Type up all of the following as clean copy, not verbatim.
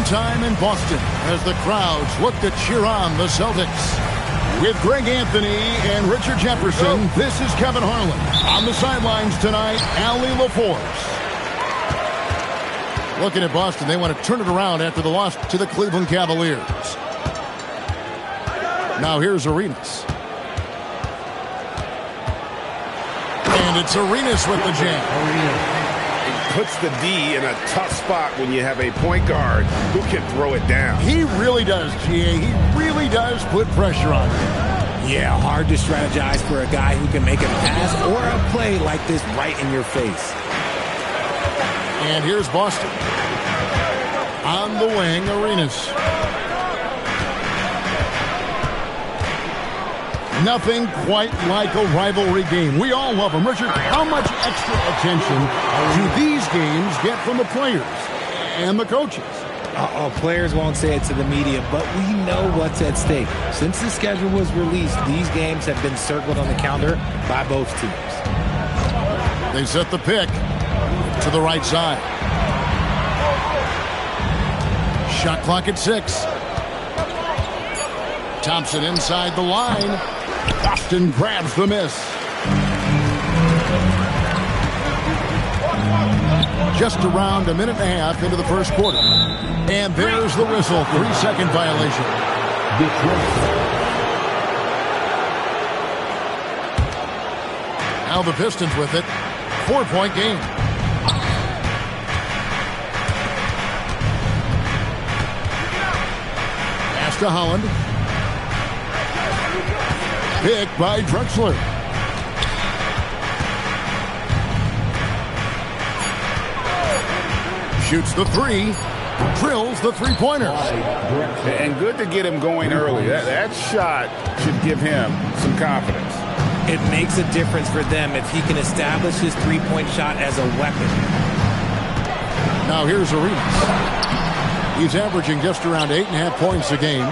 time in Boston as the crowds look to cheer on the Celtics. With Greg Anthony and Richard Jefferson, this is Kevin Harlan. On the sidelines tonight, Allie LaForce. Looking at Boston, they want to turn it around after the loss to the Cleveland Cavaliers. Now here's Arenas. And it's Arenas with the jam. Puts the D in a tough spot when you have a point guard who can throw it down. He really does, GA. He really does put pressure on him. Yeah, hard to strategize for a guy who can make a pass or a play like this right in your face. And here's Boston. On the wing, Arenas. Nothing quite like a rivalry game. We all love them. Richard, how much extra attention do these games get from the players and the coaches? Players won't say it to the media, but we know what's at stake. Since the schedule was released, these games have been circled on the calendar by both teams. They set the pick to the right side. Shot clock at 6. Thompson inside the line. Boston grabs the miss. Just around a minute and a half into the first quarter. And there's the whistle. 3-second violation. Now the Pistons with it. 4-point game. Pass to Holland. Pick by Drexler. Shoots the three. Drills the three-pointer. And good to get him going early. That shot should give him some confidence. It makes a difference for them if he can establish his three-point shot as a weapon. Now here's Arenas. He's averaging just around 8.5 points a game.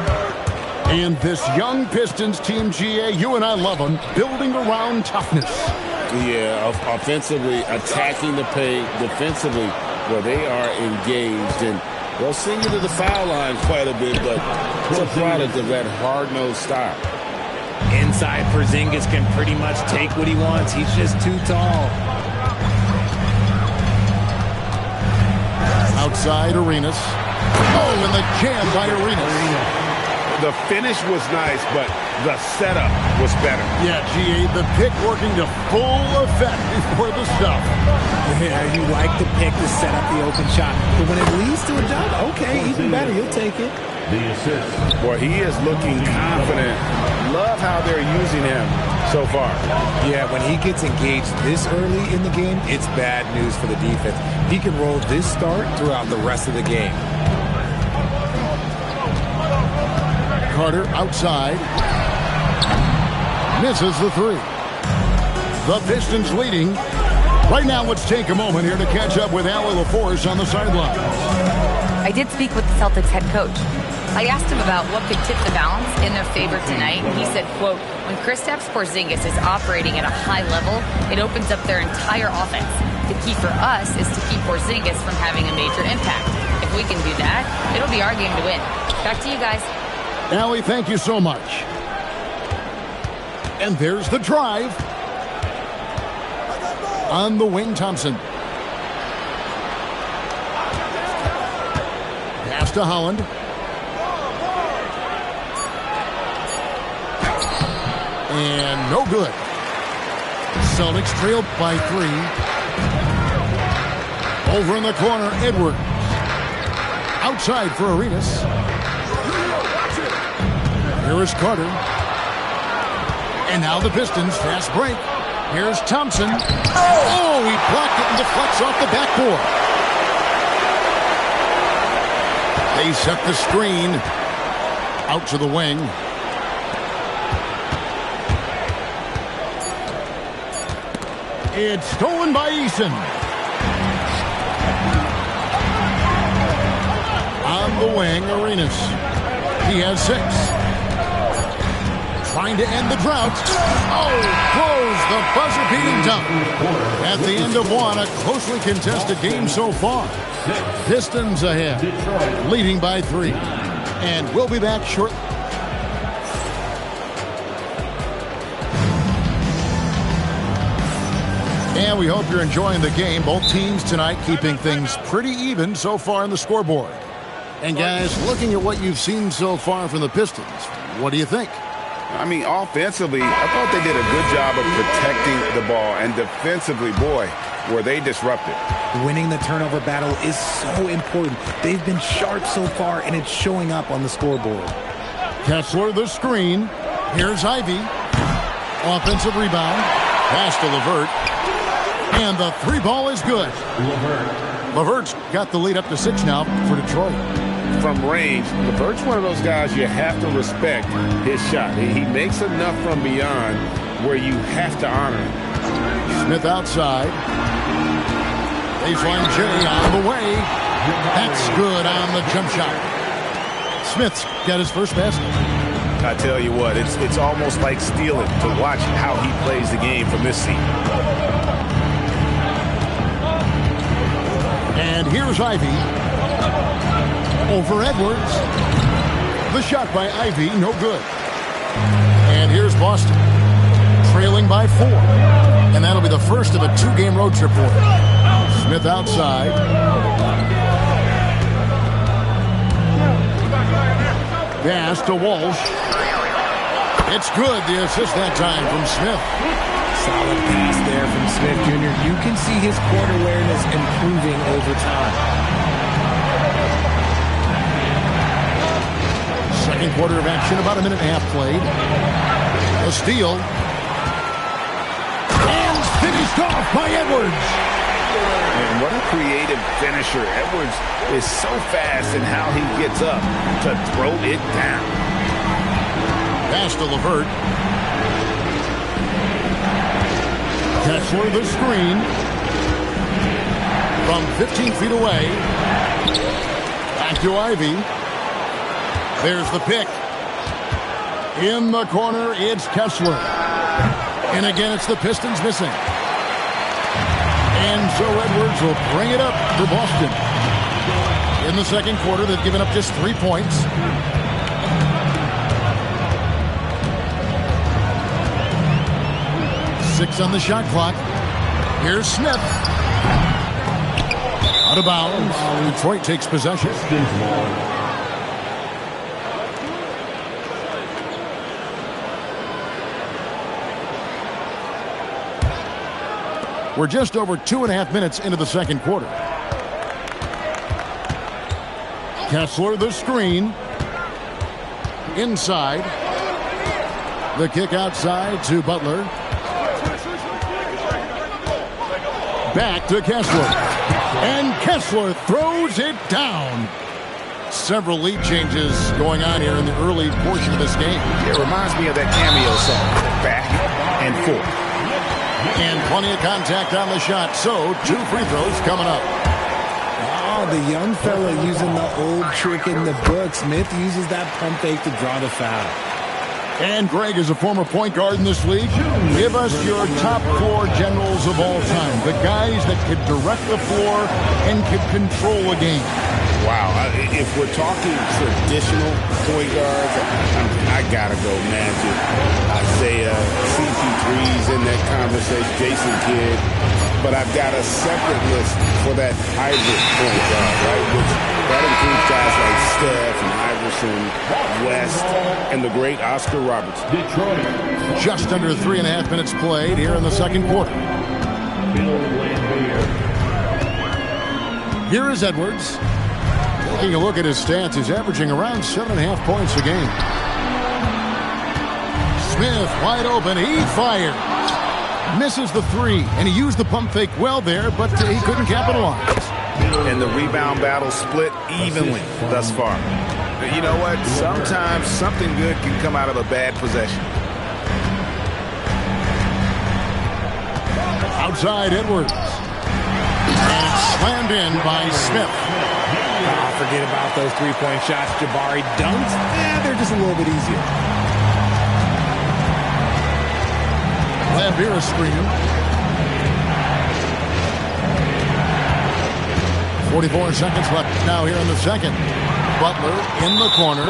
And this young Pistons team, GA, you and I love them, building around toughness. Yeah, offensively, attacking the paint, defensively, where they are engaged. And they'll send you to the foul line quite a bit, but it's a product of that hard-nosed style. Inside, Porzingis can pretty much take what he wants. He's just too tall. Outside, Arenas. Oh, and the jam by Arenas. The finish was nice, but the setup was better. Yeah, GA, the pick working to full effect before the stuff. Yeah, you like the pick to set up the open shot. But when it leads to a dunk, okay, even better, you'll take it. The assist. Boy, he is looking confident. Love how they're using him so far. Yeah, when he gets engaged this early in the game, it's bad news for the defense. He can roll this start throughout the rest of the game. Carter outside. Misses the three. The Pistons leading. Right now, let's take a moment here to catch up with Allie LaForce on the sideline. I did speak with the Celtics head coach. I asked him about what could tip the balance in their favor tonight. He said, quote, when Kristaps Porzingis is operating at a high level, it opens up their entire offense. The key for us is to keep Porzingis from having a major impact. If we can do that, it'll be our game to win. Back to you guys. Allie, thank you so much. And there's the drive. On the wing, Thompson. Pass to Holland. And no good. Celtics trailed by 3. Over in the corner, Edwards. Outside for Arenas. Here is Carter. And now the Pistons, fast break. Here's Thompson. Oh, he blocked it and deflects off the backboard. They set the screen out to the wing. It's stolen by Eason. On the wing, Arenas. He has 6. trying to end the drought. Oh, throws the buzzer-beating dunk. At the end of one, a closely contested game so far. Pistons ahead, leading by 3. And we'll be back shortly. And we hope you're enjoying the game. Both teams tonight keeping things pretty even so far on the scoreboard. And guys, looking at what you've seen so far from the Pistons, what do you think? I mean, offensively, I thought they did a good job of protecting the ball. And defensively, boy, were they disrupted. Winning the turnover battle is so important. They've been sharp so far, and it's showing up on the scoreboard. Kessler, the screen. Here's Ivy. Offensive rebound. Pass to LeVert. And the 3 ball is good. LeVert's got the lead up to 6 now for Detroit. From range, LeVert's one of those guys you have to respect his shot. He makes enough from beyond where you have to honor him. Smith outside. Baseline J on the way. That's good on the jump shot. Smith's got his first basket. I tell you what, it's almost like stealing to watch how he plays the game from this seat. And here's Ivy. Over Edwards. The shot by Ivy, no good. And here's Boston. Trailing by 4. And that'll be the first of a 2-game road trip for him. Smith outside. Pass to Walsh. It's good. The assist that time from Smith. Solid pass there from Smith Jr. You can see his court awareness improving over time. Second quarter of action, about a minute and a half played. A steal. And finished off by Edwards. And what a creative finisher. Edwards is so fast in how he gets up to throw it down. Pass to LeVert. Kessler the screen. From 15 feet away. Back to Ivy. There's the pick. In the corner, it's Kessler. And again, it's the Pistons missing. And so Edwards will bring it up for Boston. In the second quarter, they've given up just 3 points. Six on the shot clock. Here's Smith. Out of bounds. Detroit takes possession. We're just over 2.5 minutes into the second quarter. Kessler, the screen. Inside. The kick outside to Butler. Back to Kessler. And Kessler throws it down. Several lead changes going on here in the early portion of this game. It reminds me of that cameo song, Back and Forth. And plenty of contact on the shot. So, 2 free throws coming up. Oh, the young fella using the old trick in the book. Smith uses that pump fake to draw the foul. And Greg is a former point guard in this league. Give us your top 4 generals of all time. The guys that could direct the floor and could control a game. Wow, if we're talking traditional point guards, I gotta go Magic, Isaiah, CP3's in that conversation, Jason Kidd, but I've got a separate list for that hybrid point guard, right? Which that includes guys like Steph and Iverson, West, and the great Oscar Robertson. Detroit. Just under 3.5 minutes played here in the second quarter. Here is Edwards. Taking a look at his stats, he's averaging around 7.5 points a game. Smith wide open, he fired. Misses the 3, and he used the pump fake well there, but he couldn't capitalize. And the rebound battle split evenly thus far. But you know what? Sometimes something good can come out of a bad possession. Outside Edwards. And it's slammed in by Smith. Forget about those 3-point shots Jabari dunks. They're just a little bit easier. Lambier is screening. 44 seconds left now here in the second. Butler in the corner.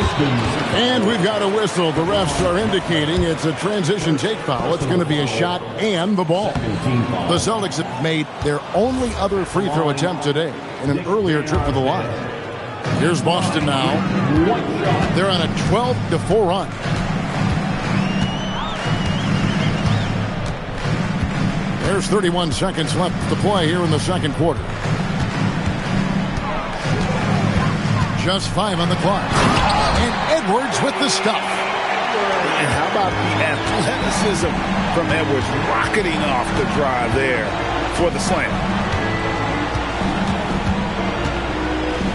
And we've got a whistle. The refs are indicating it's a transition take foul. It's going to be a shot and the ball. The Celtics have made their only other free throw attempt today in an earlier trip to the line. Here's Boston now. They're on a 12-4 run. There's 31 seconds left to play here in the second quarter. Just 5 on the clock. And Edwards with the stuff. And how about the athleticism from Edwards rocketing off the drive there for the slam.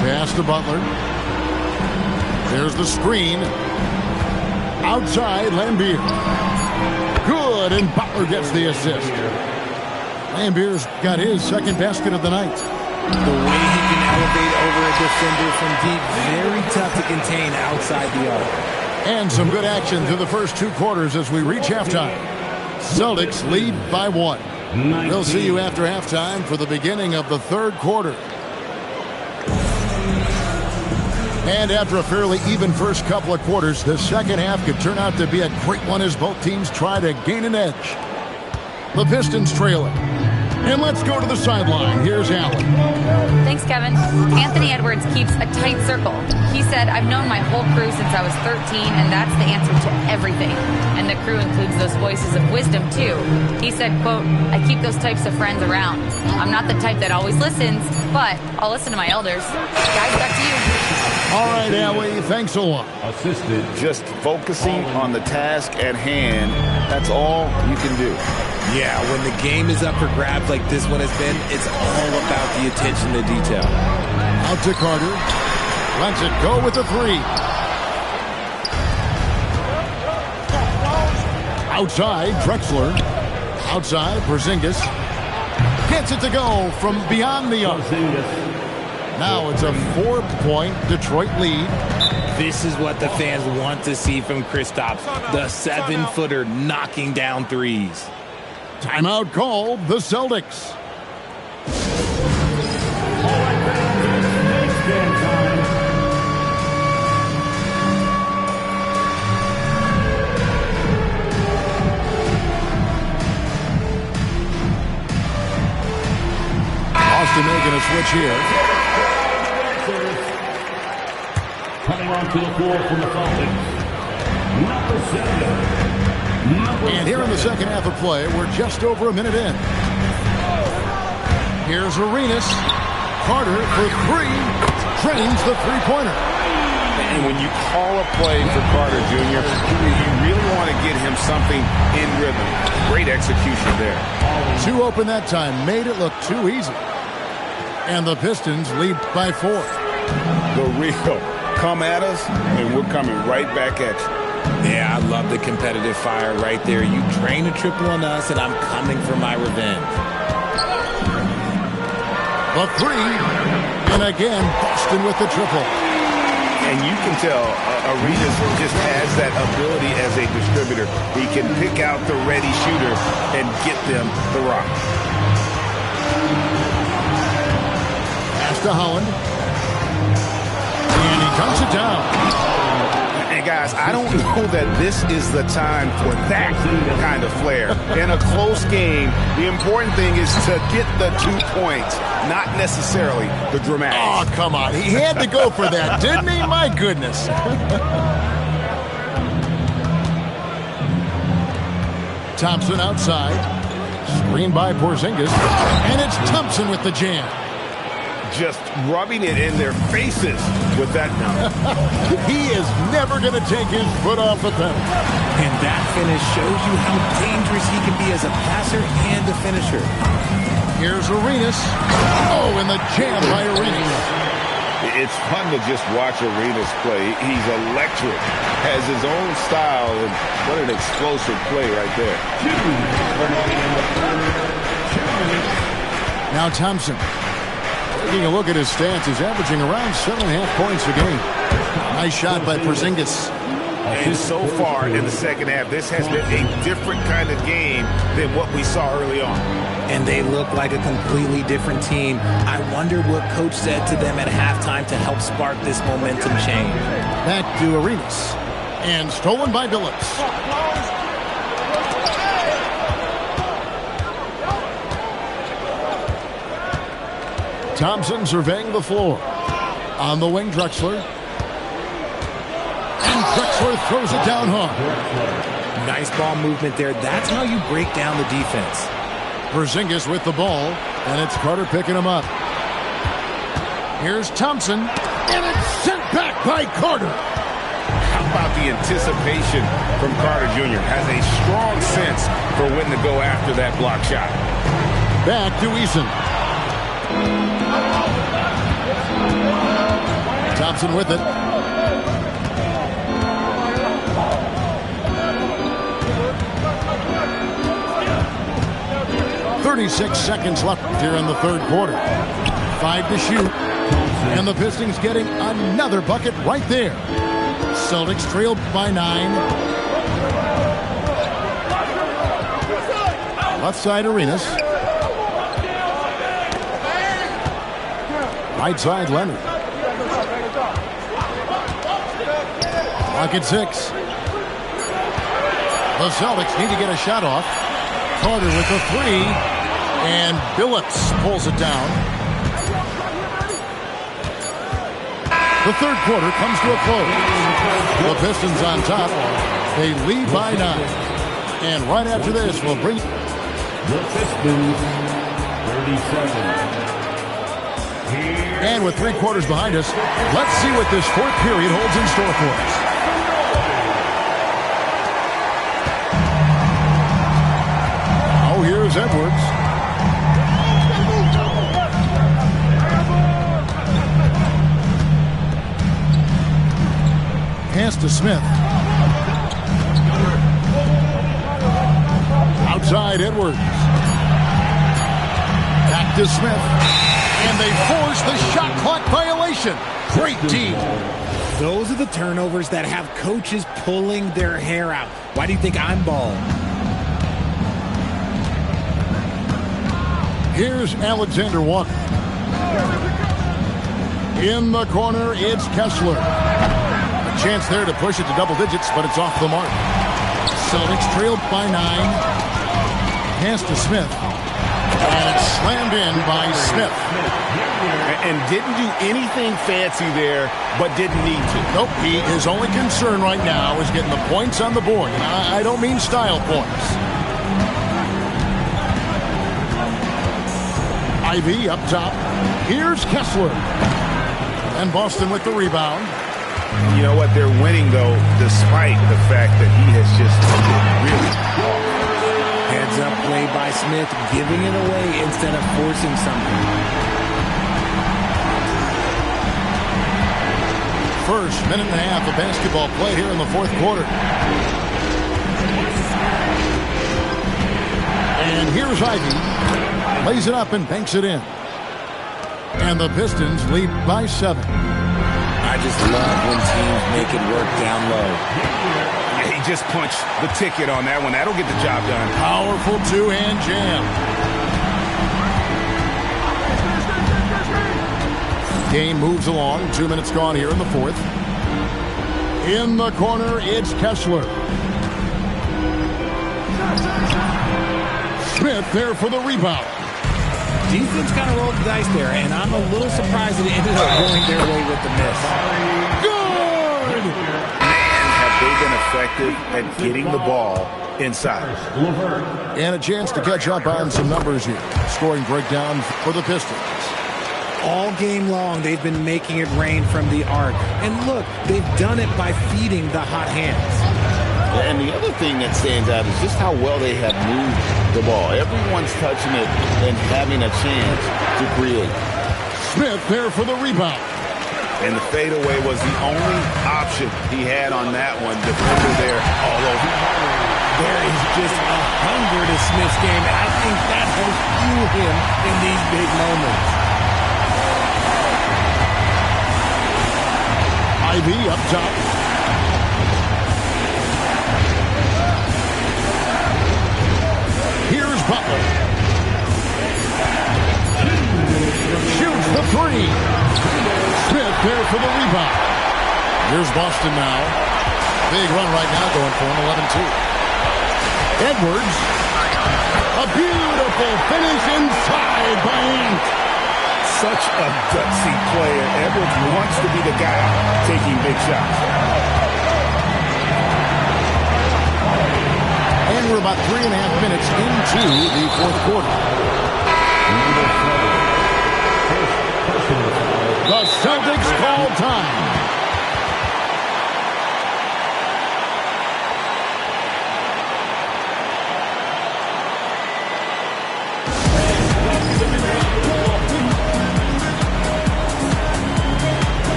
Pass to Butler. There's the screen. Outside, Lambier. Good, and Butler gets the assist. Lambier's got his second basket of the night. The way he can elevate over a defender from deep, very tough to contain outside the arc. And some good action through the first 2 quarters as we reach halftime. Celtics lead by 1. We'll see you after halftime for the beginning of the third quarter. And after a fairly even first couple of quarters, the second half could turn out to be a great one as both teams try to gain an edge. The Pistons trailing. And let's go to the sideline. Here's Allen. Thanks, Kevin. Anthony Edwards keeps a tight circle. He said, I've known my whole crew since I was 13, and that's the answer to everything. And the crew includes those voices of wisdom, too. He said, quote, I keep those types of friends around. I'm not the type that always listens, but I'll listen to my elders. Guys, back to you. All right, Allie, thanks a lot. Assisted. Just focusing on the task at hand, that's all you can do. Yeah, when the game is up for grabs like this one has been, it's all about the attention to detail. Out to Carter. Lets it go with the 3. Outside, Drexler. Outside, Porzingis. Gets it to go from beyond the arc. Now it's a 4-point Detroit lead. This is what the fans want to see from Kristaps, the 7-footer knocking down threes. Timeout called, the Celtics. Austin making a switch here. Coming onto the floor from the Celtics, number 7. And here in the second half of play, we're just over a minute in. Here's Arenas. Carter for 3. Drains the 3-pointer. And when you call a play for Carter Jr., you really want to get him something in rhythm. Great execution there. 2 open that time. Made it look too easy. And the Pistons lead by 4. The real come at us, and we're coming right back at you. Yeah, I love the competitive fire right there. You drain a triple on us, and I'm coming for my revenge. The 3. And again, Boston with the triple. And you can tell Arenas just has that ability as a distributor. He can pick out the ready shooter and get them the rock. Pass to Holland. And he comes it down. And guys, I don't know that this is the time for that kind of flair. In a close game, the important thing is to get the 2 points, not necessarily the dramatics. Oh, come on. He had to go for that, didn't he? My goodness. Thompson outside. Screened by Porzingis. And it's Thompson with the jam. Just rubbing it in their faces with that now. He is never going to take his foot off the pedal. And that finish shows you how dangerous he can be as a passer and a finisher. Here's Arenas. Oh, and the jam by Arenas. It's fun to just watch Arenas play. He's electric, has his own style, and what an explosive play right there. Now Thompson. Taking a look at his stats, he's averaging around 7.5 points a game. Nice shot by Porzingis. And so far in the second half, this has been a different kind of game than what we saw early on. And they look like a completely different team. I wonder what coach said to them at halftime to help spark this momentum change. Back to Arenas. And stolen by Billups. Thompson surveying the floor. On the wing, Drexler. And Drexler throws it down hard. Nice ball movement there. That's how you break down the defense. Porzingis with the ball, and it's Carter picking him up. Here's Thompson, and it's sent back by Carter. How about the anticipation from Carter Jr.? Has a strong sense for when to go after that block shot. Back to Eason. Thompson with it. .36 seconds left here in the third quarter. 5 to shoot. And the Pistons getting another bucket right there. Celtics trailed by 9. Left side Arenas. Right side Leonard. Clock at 6. The Celtics need to get a shot off. Carter with the 3. And Billups pulls it down. The third quarter comes to a close. The Pistons on top. They lead by 9. And right after this, we'll bring The Pistons, 37. And with 3 quarters behind us, let's see what this fourth period holds in store for us. Oh, here's Edwards. Pass to Smith. Outside Edwards. Back to Smith. And they force the shot clock violation. Great D. Those are the turnovers that have coaches pulling their hair out. Why do you think I'm balling? Here's Alexander Walker. In the corner, it's Kessler. A chance there to push it to double digits, but it's off the mark. Celtics trailed by 9. Pass to Smith. And it's slammed in by Smith. And didn't do anything fancy there, but didn't need to. Nope, his only concern right now is getting the points on the board. And I don't mean style points. Ivy up top. Here's Kessler. And Boston with the rebound. You know what? They're winning, though, despite the fact that he has just really off. Heads up play by Smith, giving it away instead of forcing something. First minute and a half of basketball play here in the fourth quarter. And here's Ivy. Lays it up and banks it in. And the Pistons lead by 7. I just love when teams make it work down low. Yeah, he just punched the ticket on that one. That'll get the job done. Powerful two-hand jam. Game moves along. 2 minutes gone here in the fourth. In the corner, it's Kessler. Smith there for the rebound. Defense kind of rolled the dice there, and I'm a little surprised that it ended up going their way with the miss. Good! Man, have they been effective at getting the ball inside. And a chance to catch up on some numbers here. Scoring breakdown for the Pistons. All game long, they've been making it rain from the arc. And look, they've done it by feeding the hot hands. And the other thing that stands out is just how well they have moved the ball. Everyone's touching it and having a chance to create. Smith there for the rebound. And the fadeaway was the only option he had on that one. Defender there all over. There is just a hunger to Smith's game, and I think that helps fuel him in these big moments. Ivy up top. three. Smith there for the rebound. Here's Boston now. Big run right now going for him, 11-2. Edwards. A beautiful finish inside by Ant. Such a gutsy player. Edwards wants to be the guy taking big shots. And we're about 3.5 minutes into the fourth quarter. The Celtics call time.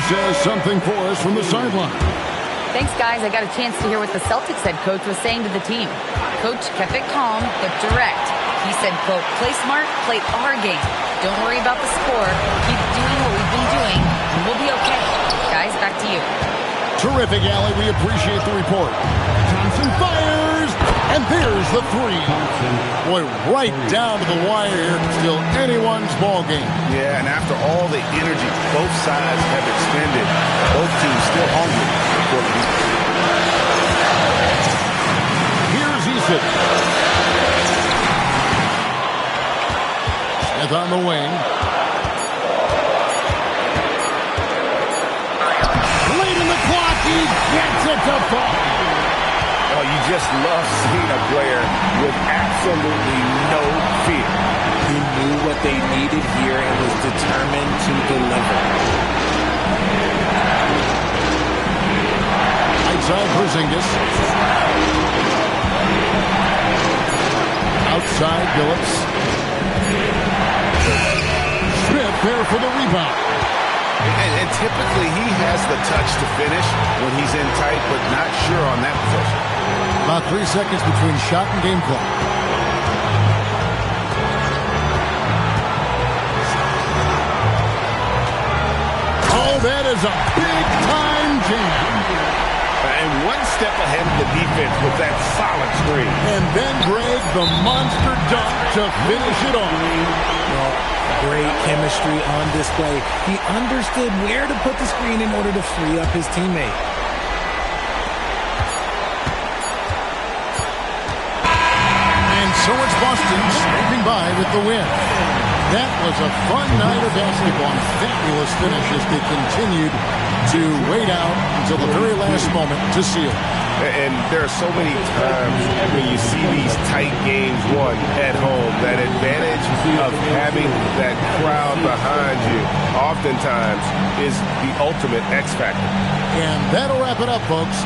Says something for us from the sideline. Thanks, guys. I got a chance to hear what the Celtics head coach was saying to the team. Coach kept it calm but direct. He said, quote, play smart, play our game. Don't worry about the score. Keep doing what we've been doing, and we'll be okay. Guys, back to you. Terrific, Allie. We appreciate the report. Thompson fires, and there's the three. Boy, right down to the wire here. Still anyone's ball game. Yeah, and after all the energy both sides have expended, both teams still hungry for the lead. Here's Eason. Smith on the wing. Late in the clock, he gets it to fall. Oh, you just love seeing a player with absolutely no fear. He knew what they needed here and was determined to deliver. Outside Porzingis. Outside Billups. Smith there for the rebound. And typically he has the touch to finish when he's in tight, but not sure on that possession. About 3 seconds between shot and game clock. Oh, that is a big-time jam. And one step ahead of the defense with that solid screen. And then Greg, the monster dunk to finish it off. Well, great chemistry on display. He understood where to put the screen in order to free up his teammate. And so it's Boston scraping by with the win. That was a fun night of basketball. Fabulous finish as they continued to wait out until the very last moment to seal. And there are so many times when you see these tight games won at home, that advantage of having that crowd behind you oftentimes is the ultimate X factor. And that'll wrap it up, folks.